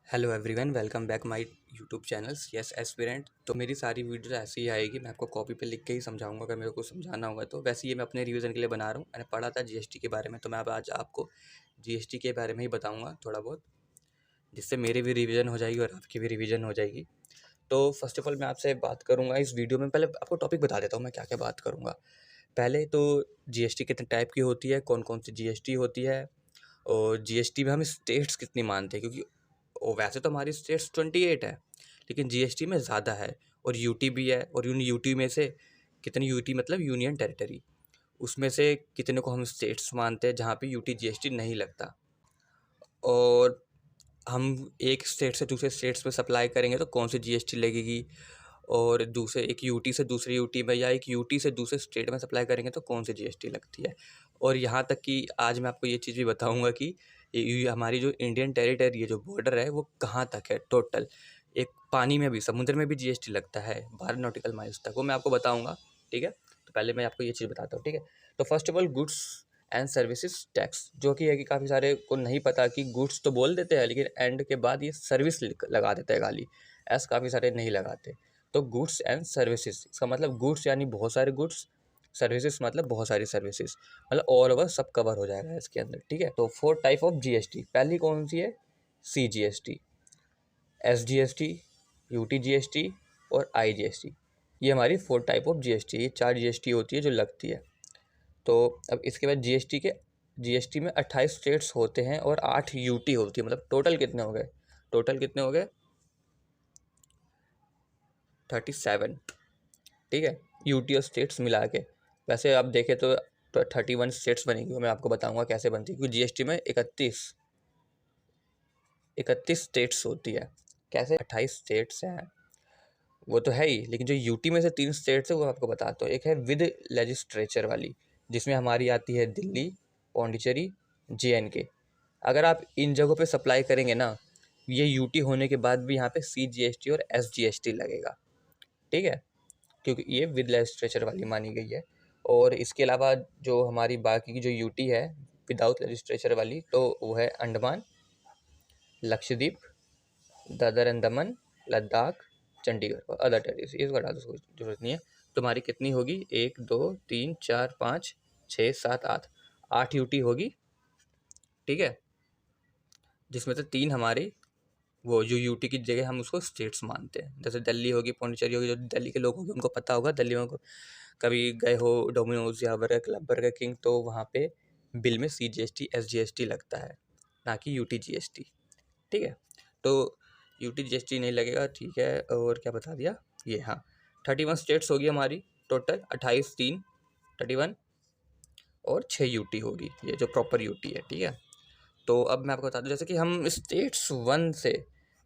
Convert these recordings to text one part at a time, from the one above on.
Hello everyone, welcome back my YouTube channels. Yes aspirant. तो मेरी सारी वीडियो ऐसे ही आएगी। मैं आपको कॉपी पे लिख के ही समझाऊंगा अगर मेरे को समझाना होगा तो। वैसे ये मैं अपने रिवीजन के लिए बना रहा हूँ। मैंने पढ़ा था जीएसटी के बारे में, तो मैं अब आज आपको जीएसटी के बारे में ही बताऊँगा थोड़ा बहुत, जिससे मेरी भी रिवीजन हो जाएगी और आपकी भी रिवीजन हो जाएगी। तो फर्स्ट ऑफ ऑल मैं आपसे बात करूँगा इस वीडियो में। पहले आपको टॉपिक बता देता हूँ मैं क्या क्या बात करूँगा। पहले तो जीएसटी कितने टाइप की होती है, कौन कौन सी जीएसटी होती है, और जीएसटी में हम स्टेट्स कितनी मानते हैं, क्योंकि वैसे तो हमारी स्टेट्स 28 है, लेकिन जीएसटी में ज़्यादा है। और यूटी भी है, और उन यूटी में से कितनी, यूटी मतलब यूनियन टेरिटरी, उसमें से कितने को हम स्टेट्स मानते हैं जहाँ पे यूटी जीएसटी नहीं लगता। और हम एक स्टेट से दूसरे स्टेट्स में सप्लाई करेंगे तो कौन सी जीएसटी लगेगी, और दूसरे एक यूटी से दूसरी यूटी में, या एक यूटी से दूसरे स्टेट में सप्लाई करेंगे तो कौन सी जीएसटी लगती है। और यहाँ तक कि आज मैं आपको ये चीज़ भी बताऊँगा कि ये हमारी जो इंडियन टेरिटरी है, जो बॉर्डर है, वो कहाँ तक है टोटल। एक पानी में भी, समुद्र में भी जीएसटी लगता है 12 नॉटिकल माइल्स तक, वो मैं आपको बताऊँगा। ठीक है, तो पहले मैं आपको ये चीज़ बताता हूँ। ठीक है, तो first of all goods and services tax, जो कि है कि काफ़ी सारे को नहीं पता कि गुड्स तो बोल देते हैं, लेकिन एंड के बाद ये सर्विस लगा देते हैं खाली, ऐसा काफ़ी सारे नहीं लगाते। तो गुड्स एंड सर्विसेज, इसका मतलब गुड्स यानी बहुत सारे गुड्स, सर्विसेज मतलब बहुत सारी सर्विसेज, मतलब ऑल ओवर सब कवर हो जाएगा इसके अंदर। ठीक है, तो 4 टाइप ऑफ जीएसटी। पहली कौन सी है? C GST, S GST, UT GST और आई जीएसटी। ये हमारी 4 टाइप ऑफ जीएसटी, ये 4 जीएसटी होती है जो लगती है। तो अब इसके बाद जीएसटी में 28 स्टेट्स होते हैं और 8 यूटी होती है। मतलब टोटल कितने हो गए? टोटल कितने हो गए? 37। ठीक है, यूटी और स्टेट्स मिला के। वैसे आप देखें तो 31 स्टेट्स बनेगी, मैं आपको बताऊंगा कैसे बनती है, क्योंकि जीएसटी में 31 स्टेट्स होती है। कैसे? 28 स्टेट्स हैं वो तो है ही, लेकिन जो यूटी में से 3 स्टेट्स है वो आपको बताता हूँ। एक है विद लेजिस्लेचर वाली, जिसमें हमारी आती है दिल्ली, पौंडीचेरी, जेएनके। अगर आप इन जगहों पे सप्लाई करेंगे ना, ये यूटी होने के बाद भी यहाँ पे सी जीएसटी और एस जीएसटी लगेगा। ठीक है, क्योंकि ये विद लेजिस्लेचर वाली मानी गई है। और इसके अलावा जो हमारी बाकी की जो यूटी है विदाउट लेजिस्लेचर वाली, तो वो है अंडमान, लक्षद्वीप, दादर एंड दमन, लद्दाख, चंडीगढ़ और अदर टेरिटरीज। इसको हटा दो, उसको जरूरत नहीं है। तुम्हारी कितनी होगी? 1 2 3 4 5 6 7 8, 8 यूटी होगी। ठीक है, जिसमें से 3 हमारे, वो जो यूटी की जगह हम उसको स्टेट्स मानते हैं। जैसे दिल्ली होगी, पौंडीचेरी होगी। जो दिल्ली के लोग होंगे उनको पता होगा, दिल्ली में कभी गए हो डोमिनोज या बर्गर क्लब, बर्गर किंग, तो वहाँ पे बिल में सी जीएसटी एस जीएसटी लगता है, ना कि यूटी जीएसटी। ठीक है, तो यूटी जीएसटी नहीं लगेगा। ठीक है, और क्या बता दिया ये? हाँ, 31 स्टेट्स होगी हमारी टोटल, 28 3 31, और 6 यूटी होगी, ये जो प्रॉपर यूटी है। ठीक है, तो अब मैं आपको बता दूं, जैसे कि हम स्टेट्स 1 से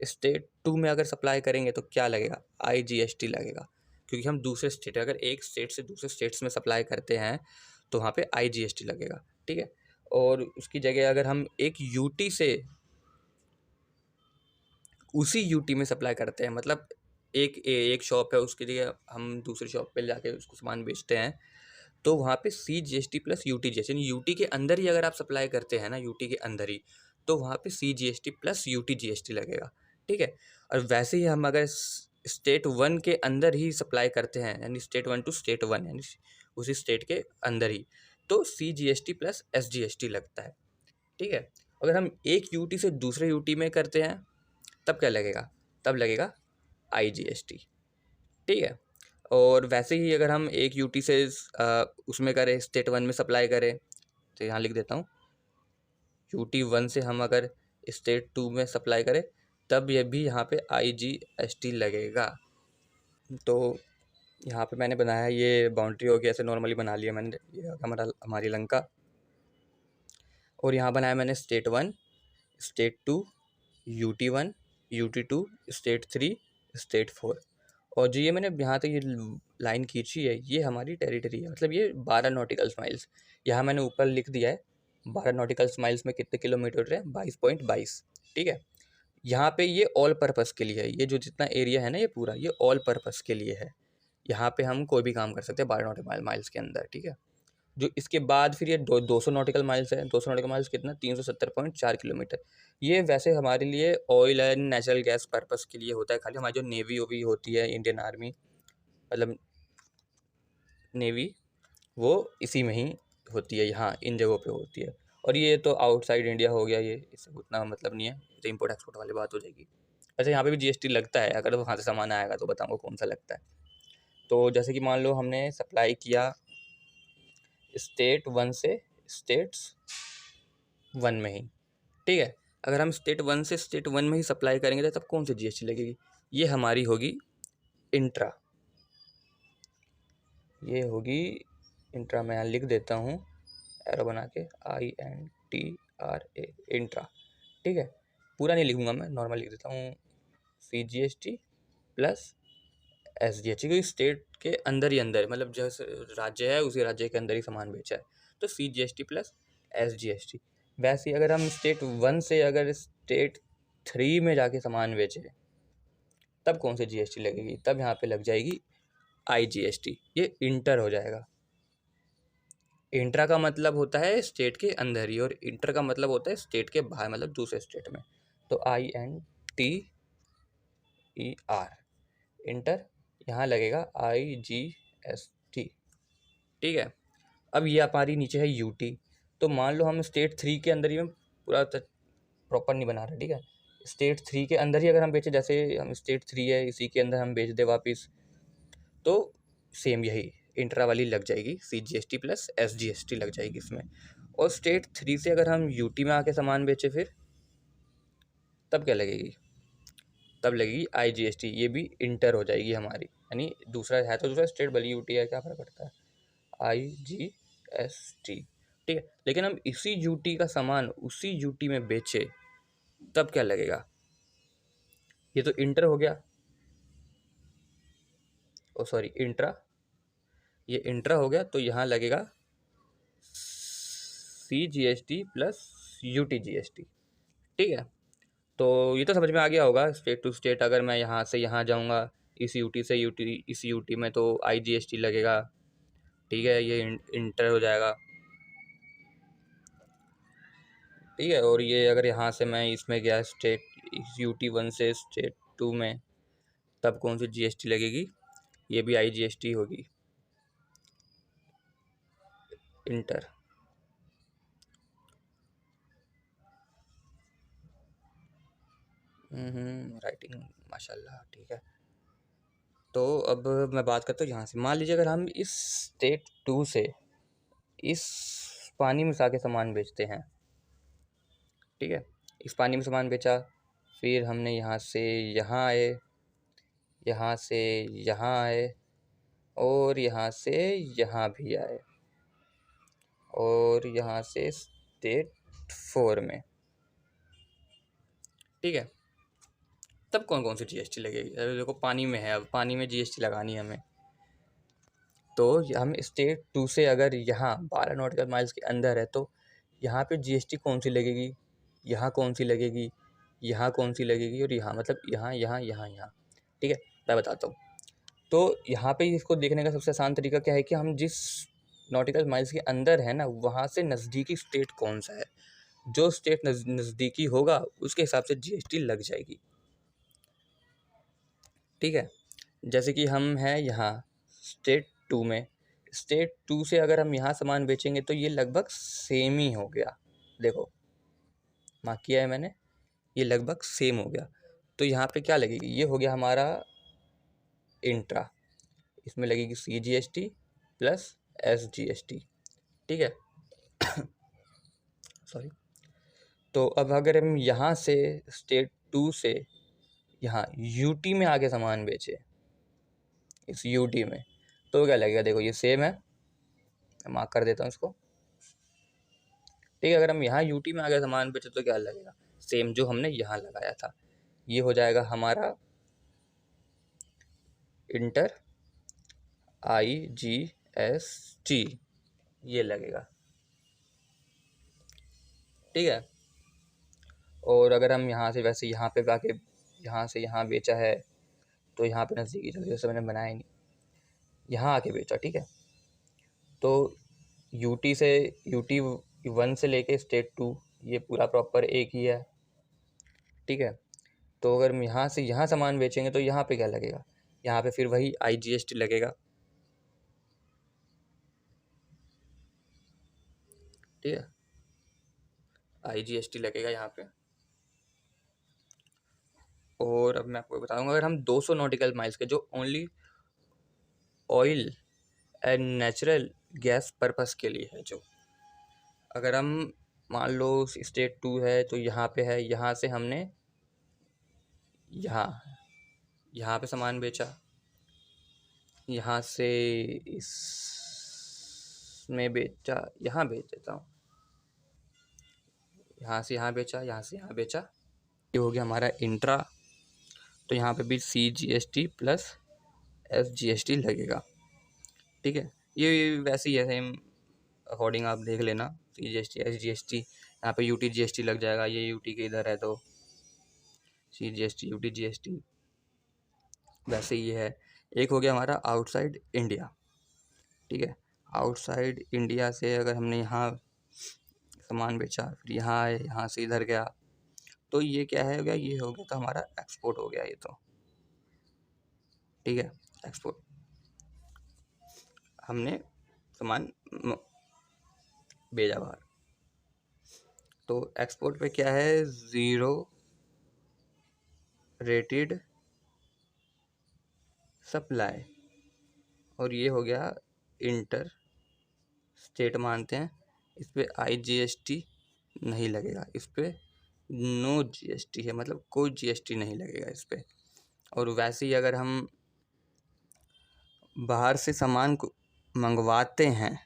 स्टेट 2 में अगर सप्लाई करेंगे तो क्या लगेगा? आई जीएसटी लगेगा, क्योंकि हम दूसरे स्टेट, अगर एक स्टेट से दूसरे स्टेट्स में सप्लाई करते हैं तो वहाँ पे आई जीएसटी लगेगा। ठीक है, और उसकी जगह अगर हम एक यूटी से उसी यूटी में सप्लाई करते हैं, मतलब एक शॉप है, उसके लिए हम दूसरी शॉप पे जाके उसको सामान बेचते हैं, तो वहाँ पे C GST plus UT GST, यानी यूटी के अंदर ही अगर आप सप्लाई करते हैं ना, यूटी के अंदर ही, तो वहाँ पे C GST plus UT GST लगेगा। ठीक है, और वैसे ही हम अगर स्टेट 1 के अंदर ही सप्लाई करते हैं, यानी स्टेट 1 टू स्टेट 1, यानी उसी स्टेट के अंदर ही, तो C GST plus S GST लगता है। ठीक है, अगर हम एक यूटी से दूसरे यूटी में करते हैं तब क्या लगेगा? तब लगेगा आई जीएसटी। ठीक है, और वैसे ही अगर हम एक यूटी से उसमें करें, स्टेट 1 में सप्लाई करें, तो यहाँ लिख देता हूँ, यूटी 1 से हम अगर स्टेट 2 में सप्लाई करें, तब ये भी यहाँ पे आई जीएसटी लगेगा। तो यहाँ पे मैंने बनाया है, ये बाउंड्री हो गया, ऐसे नॉर्मली बना लिया मैंने, ये हमारी लंका। और यहाँ बनाया मैंने state 1, state 2, UT 1, UT 2, state 3, state 4। और जो ये मैंने यहाँ तक ये लाइन खींची है, ये हमारी टेरिटरी है, मतलब ये 12 नॉटिकल माइल्स। यहाँ मैंने ऊपर लिख दिया है 12 नॉटिकल माइल्स में कितने किलोमीटर है, 22.22। ठीक है, यहाँ पे ये ऑल पर्पस के लिए है, ये जो जितना एरिया है ना, ये पूरा ये ऑल पर्पस के लिए है। यहाँ पे हम कोई भी काम कर सकते हैं 12 नॉटिकल माइल्स के अंदर। ठीक है, जो इसके बाद फिर ये 200 नॉटिकल माइल्स है। 200 नॉटिकल माइल्स कितना, 370.4 किलोमीटर। ये वैसे हमारे लिए oil and natural gas purpose के लिए होता है, खाली हमारी जो नेवी वोवी होती है, इंडियन आर्मी मतलब नेवी, वो इसी में ही होती है, यहाँ इन जगहों पे होती है। और ये तो आउटसाइड इंडिया हो गया, ये इससे उतना मतलब नहीं है, तो इम्पोर्ट एक्सपोर्ट वाली बात हो जाएगी। अच्छा, यहाँ पे भी जीएसटी लगता है, अगर वहाँ से सामान आएगा तो बताऊँगा कौन सा लगता है। तो जैसे कि मान लो हमने सप्लाई किया स्टेट 1 से स्टेट्स 1 में ही, ठीक है। अगर हम स्टेट 1 से स्टेट 1 में ही सप्लाई करेंगे तो तब कौन सी जीएसटी लगेगी, ये हमारी होगी इंट्रा, ये होगी इंट्रा। मैं यहाँ लिख देता हूँ एरो बना के, INTRA, इंट्रा, ठीक है। पूरा नहीं लिखूंगा मैं, नॉर्मल लिख देता हूँ, CGST प्लस SGST, क्योंकि स्टेट के अंदर ही अंदर, मतलब जैसे राज्य है उसी राज्य के अंदर ही सामान बेचा है, तो CGST प्लस SGST। वैसे ही अगर हम स्टेट 1 से अगर स्टेट 3 में जाके सामान बेचे तब कौन सी GST लगेगी, तब यहाँ पे लग जाएगी IGST, ये इंटर हो जाएगा। इंट्रा का मतलब होता है स्टेट के अंदर ही, और इंटर का मतलब होता है स्टेट के बाहर, मतलब दूसरे स्टेट में। तो INTER, इंटर, यहाँ लगेगा IGST, ठीक है। अब ये हमारी नीचे है UT। तो मान लो हम स्टेट 3 के अंदर ही, में पूरा प्रॉपर नहीं बना रहे, ठीक है। स्टेट 3 के अंदर ही अगर हम बेचे, जैसे हम स्टेट 3 है इसी के अंदर हम बेच दे वापस, तो सेम यही इंट्रा वाली लग जाएगी, CGST प्लस SGST लग जाएगी इसमें। और स्टेट 3 से अगर हम UT में आके सामान बेचे फिर, तब क्या लगेगी, तब लगेगी IGST, ये भी इंटर हो जाएगी हमारी, यानी दूसरा है तो दूसरा स्टेट, भले UT है, क्या फ़र्क पड़ता है, IGST, ठीक है। लेकिन हम इसी UT का सामान उसी UT में बेचे तब क्या लगेगा, ये तो इंटर हो गया, ओ सॉरी इंट्रा, ये इंट्रा हो गया, तो यहाँ लगेगा CGST प्लस UTGST, ठीक है। तो ये तो समझ में आ गया होगा, स्टेट टू स्टेट अगर मैं यहाँ से यहाँ जाऊँगा, इस UT से UT, इस UT में तो IGST लगेगा, ठीक है, ये इंटर हो जाएगा, ठीक है। और ये अगर यहाँ से मैं इसमें गया स्टेट, इस UT 1 से स्टेट 2 में, तब कौन सी GST लगेगी, ये भी IGST होगी, इंटर। राइटिंग माशाल्लाह, ठीक है। तो अब मैं बात करता हूँ यहाँ से, मान लीजिए अगर हम इस स्टेट 2 से इस पानी में के सामान बेचते हैं, ठीक है, इस पानी में सामान बेचा, फिर हमने यहाँ से यहाँ आए, यहाँ से यहाँ आए, और यहाँ से यहाँ भी आए, और यहाँ से स्टेट 4 में, ठीक है। तब कौन कौन सी GST लगेगी, अरे देखो पानी में है, अब पानी में GST लगानी है हमें, तो हम स्टेट 2 से अगर यहाँ 12 नॉटिकल माइल्स के अंदर है, तो यहाँ पे GST कौन सी लगेगी, यहाँ कौन सी लगेगी, यहाँ कौन सी लगेगी, और यहाँ, मतलब यहाँ यहाँ यहाँ यहाँ, ठीक है। मैं बताता हूँ। तो यहाँ पे इसको देखने का सबसे आसान तरीका क्या है कि हम जिस नॉटिकल माइल्स के अंदर है ना, वहाँ से नज़दीकी स्टेट कौन सा है, जो स्टेट नज़दीकी होगा उसके हिसाब से GST लग जाएगी, ठीक है। जैसे कि हम हैं यहाँ स्टेट 2 में, स्टेट 2 से अगर हम यहाँ सामान बेचेंगे तो ये लगभग सेम ही हो गया, देखो मार्क किया है मैंने, ये लगभग सेम हो गया। तो यहाँ पे क्या लगेगी, ये हो गया हमारा इंट्रा, इसमें लगेगी CGST प्लस SGST, ठीक है। सॉरी। तो अब अगर हम यहाँ से स्टेट 2 से यहाँ UT में आके सामान बेचे, इस UT में, तो क्या लगेगा, देखो ये सेम है, मैं मार्क कर देता हूँ इसको, ठीक है। अगर हम यहाँ UT में आगे सामान बेचे तो क्या लगेगा, सेम जो हमने यहाँ लगाया था, ये हो जाएगा हमारा इंटर IGST, ये लगेगा, ठीक है। और अगर हम यहाँ से वैसे यहाँ पे आके यहाँ से यहाँ बेचा है, तो यहाँ पे नज़दीकी, जैसे मैंने बनाया नहीं, यहाँ आके बेचा, ठीक है, तो यूटी से यूटी 1 से लेके स्टेट 2 ये पूरा प्रॉपर एक ही है, ठीक है। तो अगर हम यहाँ से यहाँ सामान बेचेंगे तो यहाँ पे क्या लगेगा, यहाँ पे फिर वही IGST लगेगा, ठीक है, IGST लगेगा यहाँ पे। और अब मैं आपको बताऊंगा, अगर हम 200 नॉटिकल माइल्स के जो only oil and natural gas purpose के लिए है, जो अगर हम मान लो स्टेट 2 है तो यहाँ पे है, यहाँ से हमने यहाँ यहाँ पे सामान बेचा, यहाँ से इसमें बेचा, यहाँ बेच देता हूँ, यहाँ से यहाँ बेचा, यहाँ से यहाँ बेचा, ये हो गया हमारा इंट्रा। तो यहाँ पे भी CGST प्लस SGST लगेगा, ठीक है। ये वैसे ही है सेम अकॉर्डिंग, आप देख लेना CGST SGST, यहाँ पे UT GST लग जाएगा, ये UT के इधर है तो CGST UT GST वैसे ही है। एक हो गया हमारा आउटसाइड इंडिया, ठीक है। आउटसाइड इंडिया से अगर हमने यहाँ सामान बेचा, फिर यहाँ आए, यहाँ से इधर गया, तो ये क्या है हो गया, ये हो गया तो हमारा एक्सपोर्ट हो गया ये तो, ठीक है। एक्सपोर्ट हमने सामान भेजा बाहर, तो एक्सपोर्ट पे क्या है, ज़ीरो रेटेड सप्लाई, और ये हो गया इंटर स्टेट मानते हैं, इस पर IGST नहीं लगेगा, इस पर नो GST है, मतलब कोई GST नहीं लगेगा इस पर। और वैसे ही अगर हम बाहर से सामान को मंगवाते हैं,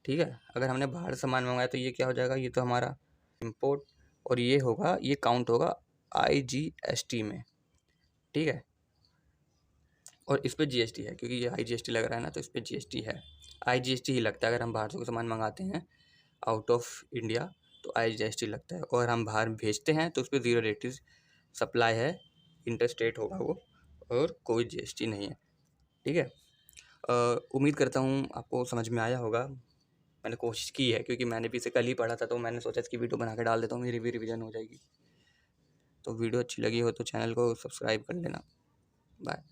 ठीक है, अगर हमने बाहर से सामान मंगवाया तो ये क्या हो जाएगा, ये तो हमारा इंपोर्ट, और ये होगा, ये काउंट होगा IGST में, ठीक है। और इस पर GST है, क्योंकि ये IGST लग रहा है ना, तो इस पर GST है, IGST ही लगता है अगर हम बाहर से कोई सामान मंगाते हैं आउट ऑफ इंडिया, तो IGST लगता है। और हम बाहर भेजते हैं तो उस पर ज़ीरो रेटेड सप्लाई है, इंटर स्टेट होगा वो, और कोई GST नहीं है, ठीक है। उम्मीद करता हूँ आपको समझ में आया होगा, मैंने कोशिश की है, क्योंकि मैंने भी इसे कल ही पढ़ा था, तो मैंने सोचा इसकी वीडियो बना के डाल देता हूँ, मेरी भी रिवीजन हो जाएगी। तो वीडियो अच्छी लगी हो तो चैनल को सब्सक्राइब कर लेना। बाय।